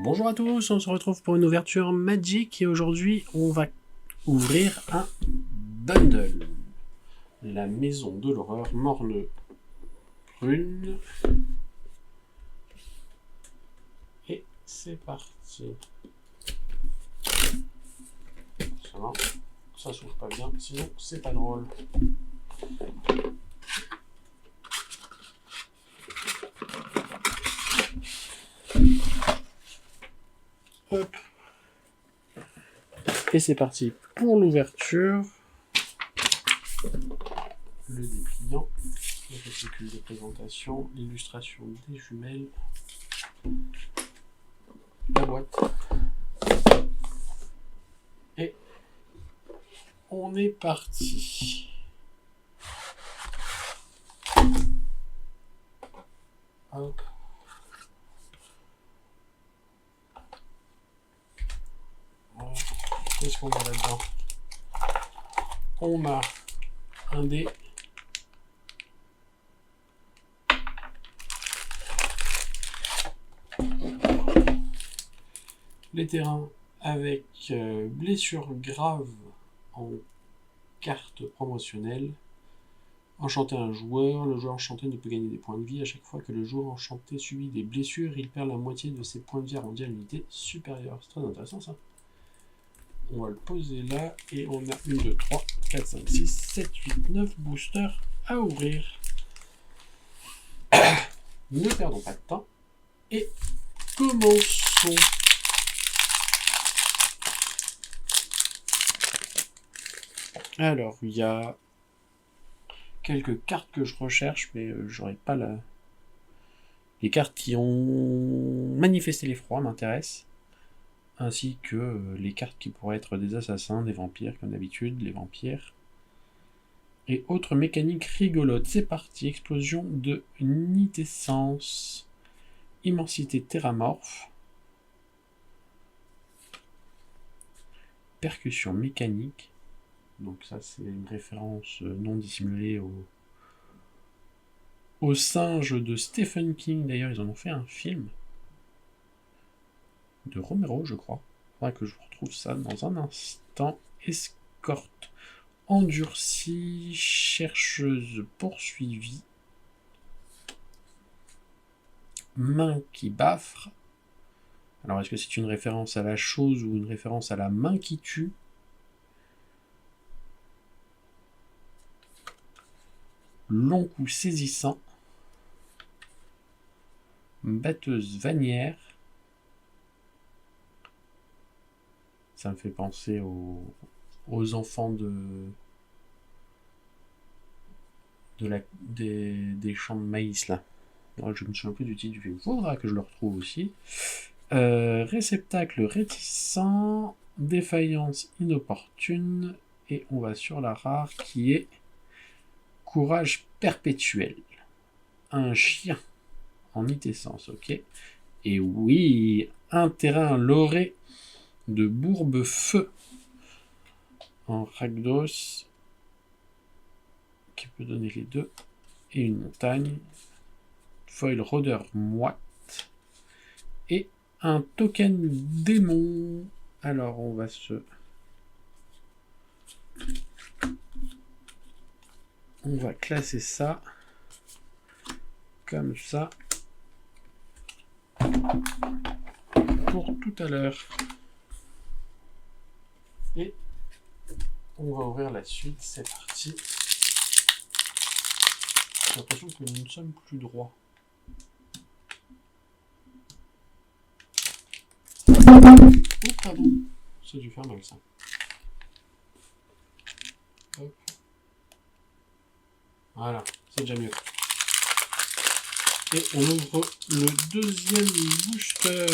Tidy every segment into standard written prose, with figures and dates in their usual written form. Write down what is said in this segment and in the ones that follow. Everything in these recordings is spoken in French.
Bonjour à tous, on se retrouve pour une ouverture Magic et aujourd'hui on va ouvrir un bundle. La maison de l'horreur, morne brune. Et c'est parti. Ça s'ouvre pas bien, sinon c'est pas drôle. Hop. Et c'est parti pour l'ouverture. Le dépliant, le réticule de présentation, l'illustration des jumelles, la boîte. Et on est parti. Hop. Qu'est-ce qu'on a là-dedans? On a un dé. Les terrains avec blessure grave en carte promotionnelle. Enchanter un joueur. Le joueur enchanté ne peut gagner des points de vie. À chaque fois que le joueur enchanté subit des blessures, il perd la moitié de ses points de vie arrondis à l'unité supérieure. C'est très intéressant ça. On va le poser là et on a 1, 2, 3, 4, 5, 6, 7, 8, 9 boosters à ouvrir. Ne perdons pas de temps et commençons. Alors, il y a quelques cartes que je recherche, mais j'aurais pas la... Les cartes qui ont manifesté l'effroi m'intéressent, ainsi que les cartes qui pourraient être des assassins, des vampires, comme d'habitude, les vampires. Et autres mécaniques rigolotes. C'est parti, explosion de nitessence, immensité terramorphe, percussion mécanique. Donc ça c'est une référence non dissimulée au singe de Stephen King. D'ailleurs ils en ont fait un film de Romero je crois. Il faudra que je retrouve ça dans un instant. Escorte endurcie, chercheuse poursuivie, main qui baffre. Alors est-ce que c'est une référence à la chose ou une référence à la main qui tue? Long coup saisissant, batteuse vanière. Ça me fait penser aux enfants des champs de maïs là. Alors, je me souviens plus du titre du film. Il faudra que je le retrouve aussi. Réceptacle réticent, défaillance inopportune, et on va sur la rare qui est courage perpétuel. Un chien en nitessence, ok. Et oui, un terrain lauré de bourbe feu en Rakdos qui peut donner les deux, et une montagne, foil rôdeur moite et un token démon. Alors on va classer ça comme ça pour tout à l'heure. Et on va ouvrir la suite, c'est parti. J'ai l'impression que nous ne sommes plus droits. Oh pardon, ça a dû faire mal ça. Hop. Voilà, c'est déjà mieux. Et on ouvre le deuxième booster.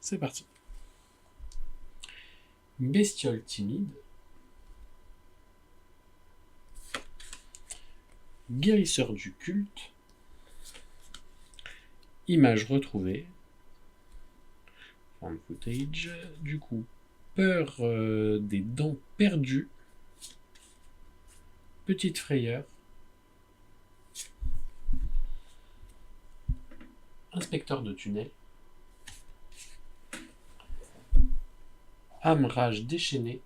C'est parti. Bestiole timide. Guérisseur du culte. Image retrouvée. Found footage. Du coup, peur des dents perdues. Petite frayeur. Inspecteur de tunnel. âme rage déchaînée,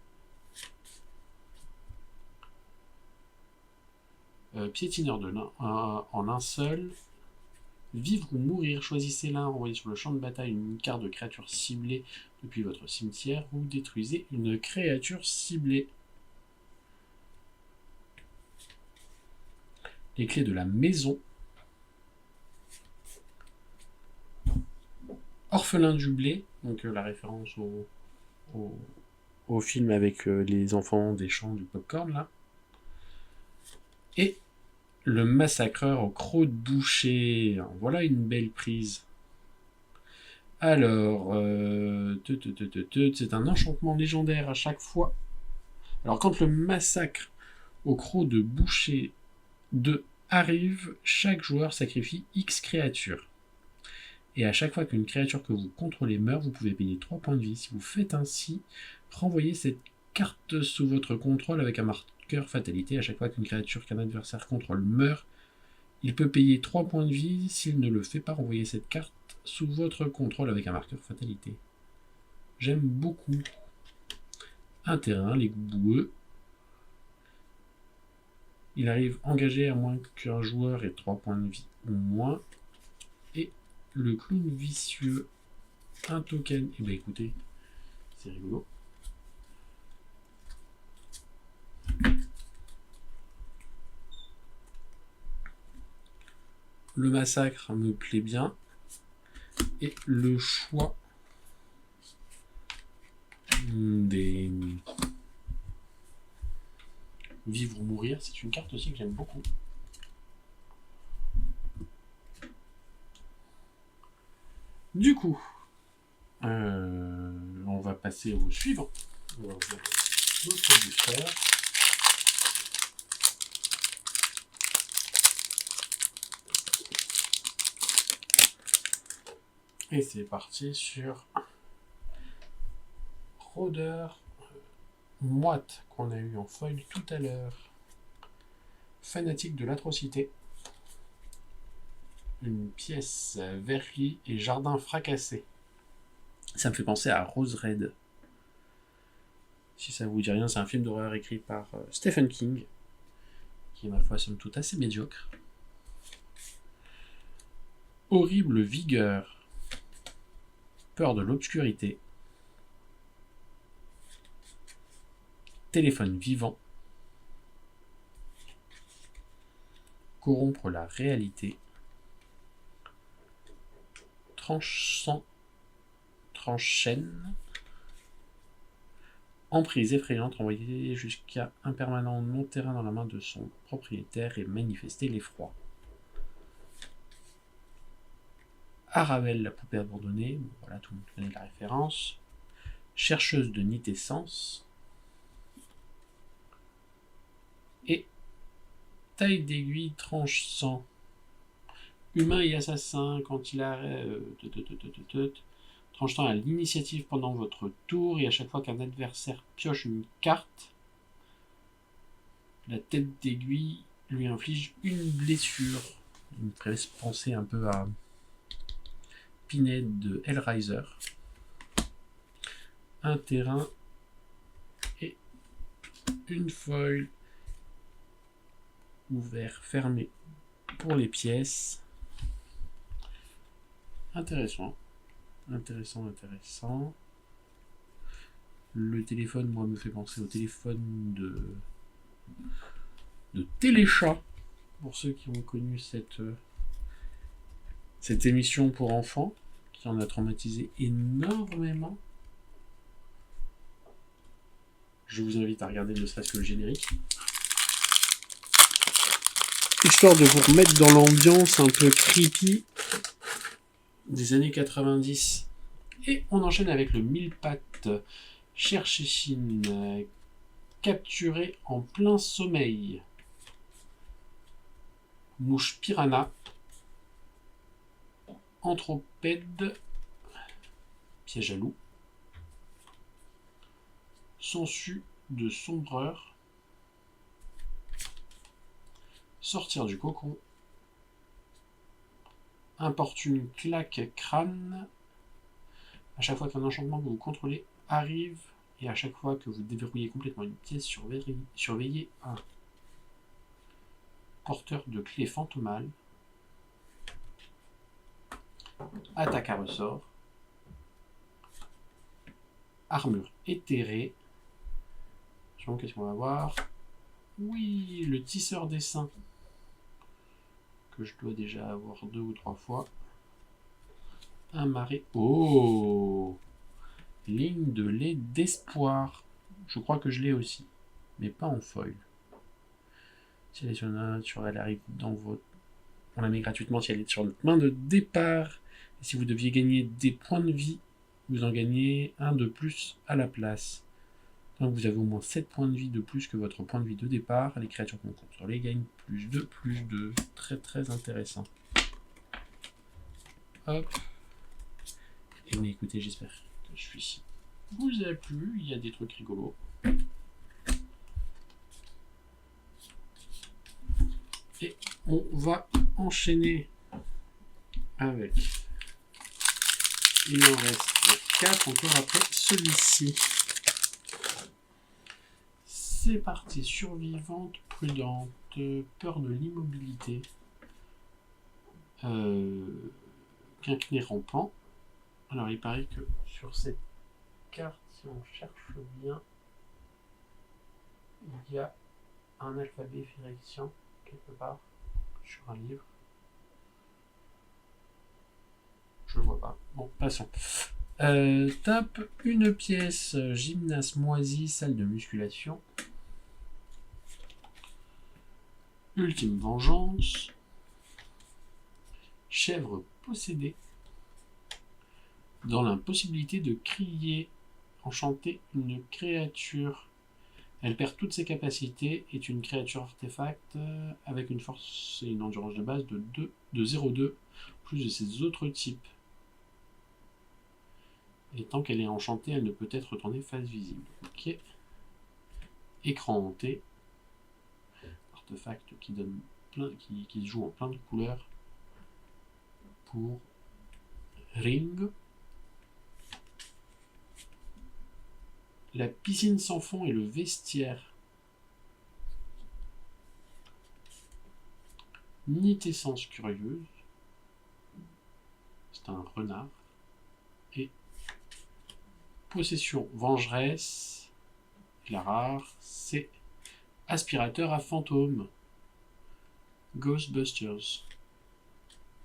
piétineur de l'un en un seul, vivre ou mourir, choisissez l'un, envoyez sur le champ de bataille une carte de créature ciblée depuis votre cimetière ou détruisez une créature ciblée. Les clés de la maison. Orphelin du blé, donc la référence au film avec les enfants des champs du popcorn là. Et le massacreur au croc de boucher. Voilà une belle prise. Alors, c'est un enchantement légendaire à chaque fois. Alors quand le massacre au croc de boucher 2 arrive, chaque joueur sacrifie X créatures. Et à chaque fois qu'une créature que vous contrôlez meurt, vous pouvez payer 3 points de vie. Si vous faites ainsi, renvoyez cette carte sous votre contrôle avec un marqueur fatalité. À chaque fois qu'une créature qu'un adversaire contrôle meurt, il peut payer 3 points de vie. S'il ne le fait pas, renvoyez cette carte sous votre contrôle avec un marqueur fatalité. J'aime beaucoup. Un terrain, les boueux. Il arrive engagé à moins qu'un joueur ait 3 points de vie ou moins. Et le clown vicieux, un token. Eh bien écoutez, c'est rigolo. Le massacre me plaît bien. Et le choix des vivre ou mourir, c'est une carte aussi que j'aime beaucoup. Du coup, on va passer au suivant. On va ouvrir notre booster. Et c'est parti sur Rôdeur Moite qu'on a eu en foil tout à l'heure. Fanatique de l'atrocité. Une pièce verrerie et jardin fracassé. Ça me fait penser à Rose Red. Si ça vous dit rien, c'est un film d'horreur écrit par Stephen King, qui est ma foi somme toute assez médiocre. Horrible vigueur. Peur de l'obscurité. Téléphone vivant. Corrompre la réalité. Tranche-chaîne. Emprise effrayante, envoyer jusqu'à un permanent non-terrain dans la main de son propriétaire et manifester l'effroi. Arabelle, la poupée abandonnée, voilà, tout le monde connaît la référence. Chercheuse de nid essence. Et taille d'aiguille tranche sang. Humain et assassin, quand il a tranche-temps à l'initiative pendant votre tour, et à chaque fois qu'un adversaire pioche une carte, la tête d'aiguille lui inflige une blessure. Il me fait penser un peu à Pinhead de Hellraiser. Un terrain et une foil. Ouvert, fermé pour les pièces. Intéressant. Le téléphone, moi, me fait penser au téléphone de Téléchat, pour ceux qui ont connu cette émission pour enfants, qui en a traumatisé énormément. Je vous invite à regarder ne serait-ce que le générique. Histoire de vous remettre dans l'ambiance un peu creepy des années 90. Et on enchaîne avec le 1000 pattes Cherchechine, capturé en plein sommeil. Mouche piranha, anthropède, piège à loup, sangsue de sombreur, sortir du cocon, importune claque crâne. À chaque fois qu'un enchantement que vous contrôlez arrive Et à chaque fois que vous déverrouillez complètement une pièce, surveillez un porteur de clé fantomale, attaque à ressort, armure éthérée. Qu'est-ce qu'on va voir? Oui, le tisseur des seins, que je dois déjà avoir 2 ou 3 fois. Un marais. Oh! Ligne de lait d'espoir. Je crois que je l'ai aussi, mais pas en foil. Si elle est sur notre nature, elle arrive dans votre... On la met gratuitement si elle est sur notre main de départ. Et si vous deviez gagner des points de vie, vous en gagnez un de plus à la place. Donc vous avez au moins 7 points de vie de plus que votre point de vie de départ. Les créatures qu'on contrôle gagnent plus de. Très très intéressant. Hop. Et bien écoutez, j'espère que je suis vous a plu. Il y a des trucs rigolos. Et on va enchaîner avec... Il en reste 4 encore après celui-ci. C'est parti. Survivante, prudente, peur de l'immobilité, quinquenné rampant. Alors il paraît que sur cette carte, si on cherche bien, il y a un alphabet phyréxien quelque part sur un livre. Je le vois pas. Bon, passons. Tape une pièce, gymnase moisi, salle de musculation. Ultime vengeance. Chèvre possédée. Dans l'impossibilité de crier, enchanter une créature. Elle perd toutes ses capacités, est une créature artefact avec une force et une endurance de base de 0,2, plus de ses autres types. Et tant qu'elle est enchantée, elle ne peut être retournée face visible. Ok. Écran hanté. Artefact qui donne qui joue en plein de couleurs. Pour Ring. La piscine sans fond et le vestiaire. Nitessence curieuse. C'est un renard. Et possession vengeresse. Et la rare, c'est aspirateur à fantôme. Ghostbusters.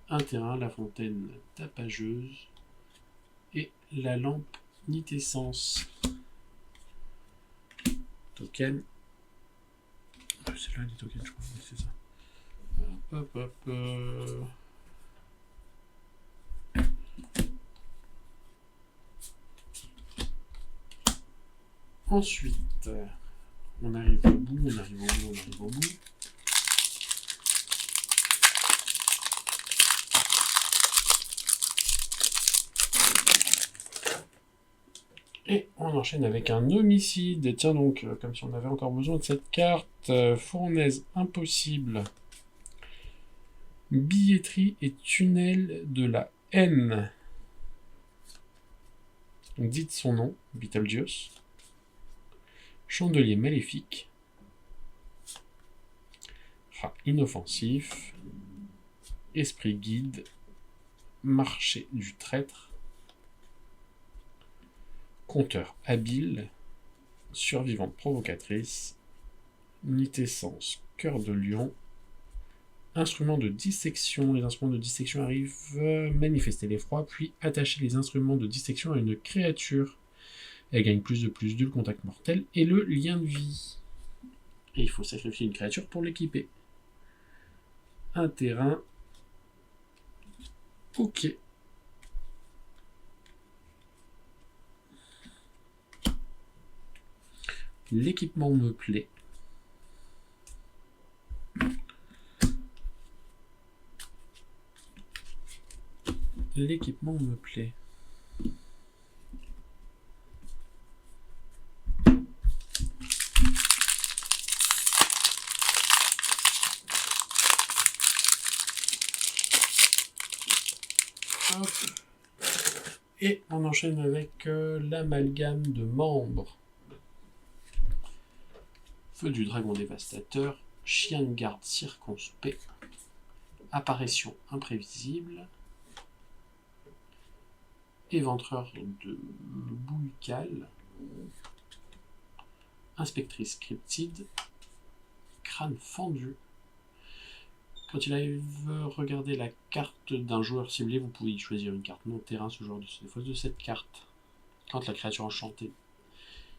Un terrain, la fontaine tapageuse. Et la lampe nitessence. Token. C'est là des tokens, je crois. C'est ça. Ensuite, on arrive au bout. Et on enchaîne avec un homicide. Tiens donc, comme si on avait encore besoin de cette carte. Fournaise impossible. Billetterie et tunnel de la haine. Dites son nom, Beetlejuice. Chandelier maléfique. Rat inoffensif. Esprit guide. Marché du traître. Conteur habile. Survivante provocatrice. Nitessence cœur de lion. Instruments de dissection. Les instruments de dissection arrivent manifester l'effroi, puis attacher les instruments de dissection à une créature. Elle gagne plus de le contact mortel et le lien de vie. Et il faut sacrifier une créature pour l'équiper. Un terrain. Ok. L'équipement me plaît. L'équipement me plaît. Hop. Et on enchaîne avec l'amalgame de membres. Feu du dragon dévastateur, chien de garde circonspect, apparition imprévisible, éventreur de boucal, inspectrice cryptide, crâne fendu. Quand il arrive regarder la carte d'un joueur ciblé, vous pouvez y choisir une carte non terrain. Ce joueur se défausse de cette carte. Quand la créature enchantée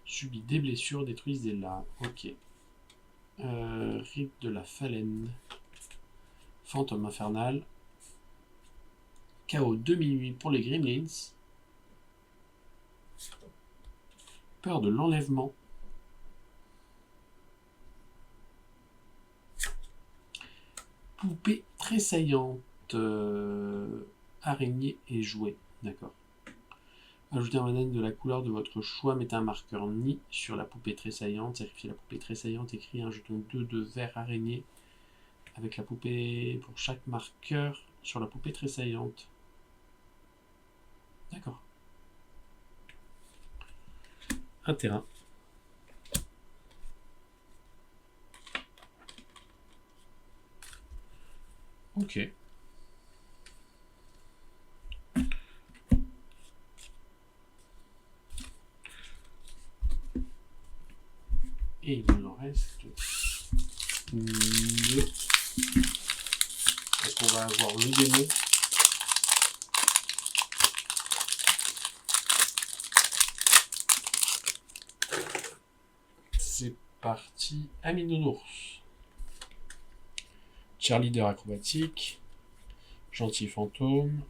subit des blessures, détruisent des larves. Ok. Rite de la Phalène. Fantôme infernal. Chaos 2008 pour les Gremlins. Peur de l'enlèvement. Poupée tressaillante. Araignée et jouet. D'accord. Ajoutez un mana de la couleur de votre choix. Mettez un marqueur nid sur la poupée tressaillante. Sacrifiez la poupée tressaillante. Écrivez un jeton 2 de vert araignée avec la poupée pour chaque marqueur sur la poupée tressaillante. D'accord. Un terrain. Ok. Et il nous en reste 2. Est-ce qu'on va avoir le démon? C'est parti. Ami Nounours. Cheerleader acrobatique. Gentil fantôme.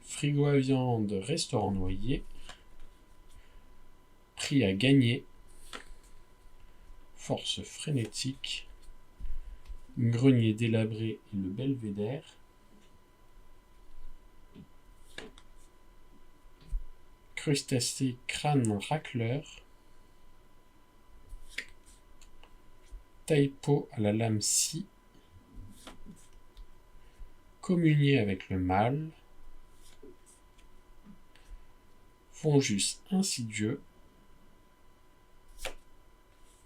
Frigo à viande, restaurant noyé. Prix à gagner. Force frénétique. Grenier délabré et le belvédère. Crustacé crâne racleur. Taille-peau à la lame scie. Communier avec le mal. Fongus insidieux.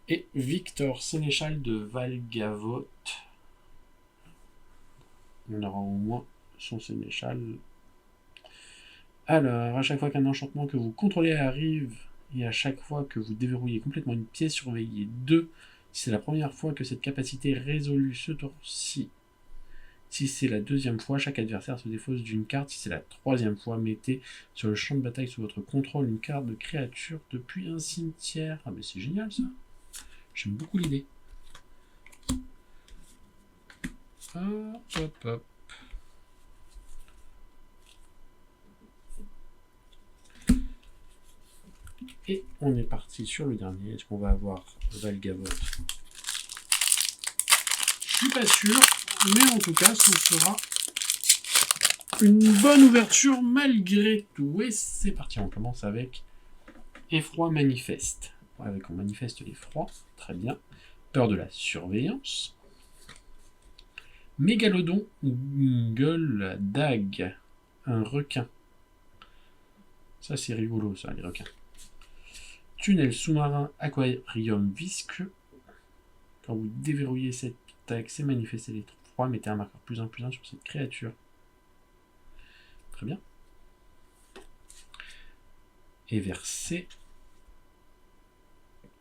Et Victor, sénéchal de Valgavotte. On aura au moins son sénéchal. Alors, à chaque fois qu'un enchantement que vous contrôlez arrive, et à chaque fois que vous déverrouillez complètement une pièce surveillée 2, si c'est la première fois que cette capacité est résolue ce tour-ci. Si c'est la deuxième fois, chaque adversaire se défausse d'une carte. Si c'est la troisième fois, mettez sur le champ de bataille sous votre contrôle une carte de créature depuis un cimetière. Ah mais c'est génial ça. J'aime beaucoup l'idée. Hop, hop. Et on est parti sur le dernier. Est-ce qu'on va avoir Valgavotte? Je suis pas sûr, mais en tout cas, ce sera une bonne ouverture malgré tout. Et c'est parti, on commence avec Effroi manifeste. Avec on manifeste l'effroi, très bien. Peur de la surveillance. Mégalodon, gueule dague, un requin. Ça c'est rigolo ça, les requins. Tunnel sous-marin, aquarium visqueux. Quand vous déverrouillez cette accès, manifestez l'effroi, mettez un marqueur +1/+1 sur cette créature. Très bien. Et versez.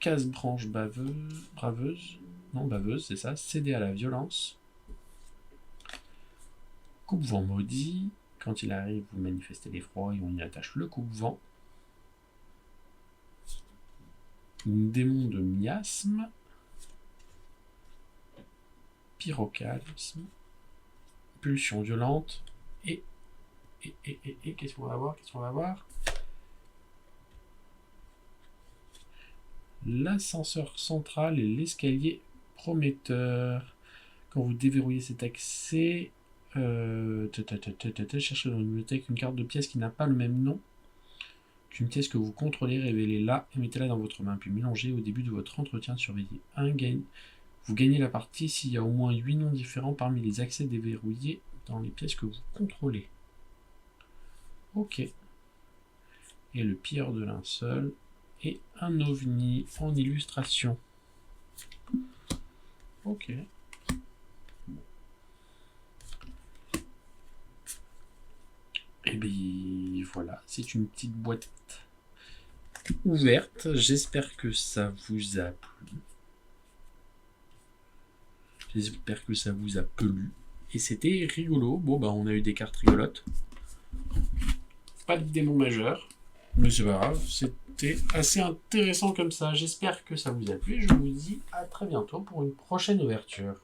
Casse-branche braveuse. Non, baveuse, c'est ça. Céder à la violence. Coupe-vent maudit. Quand il arrive, vous manifestez l'effroi et on y attache le coupe-vent. Démon de miasme. Pyroclasme. Pulsion violente. Et qu'est-ce qu'on va avoir? L'ascenseur central et l'escalier prometteur. Quand vous déverrouillez cet accès, cherchez dans une bibliothèque une carte de pièce qui n'a pas le même nom qu'une pièce que vous contrôlez, révélez-la et mettez-la dans votre main, puis mélangez au début de votre entretien, surveillez un gain. Vous gagnez la partie s'il y a au moins 8 noms différents parmi les accès déverrouillés dans les pièces que vous contrôlez. Ok. Et le pilleur de linceul et un ovni en illustration. Ok. Et bien voilà, c'est une petite boîte ouverte. J'espère que ça vous a plu. J'espère que ça vous a plu. Et c'était rigolo. Bon, bah, on a eu des cartes rigolotes. Pas de démon majeur. Mais c'est pas grave. C'était assez intéressant comme ça. J'espère que ça vous a plu. Je vous dis à très bientôt pour une prochaine ouverture.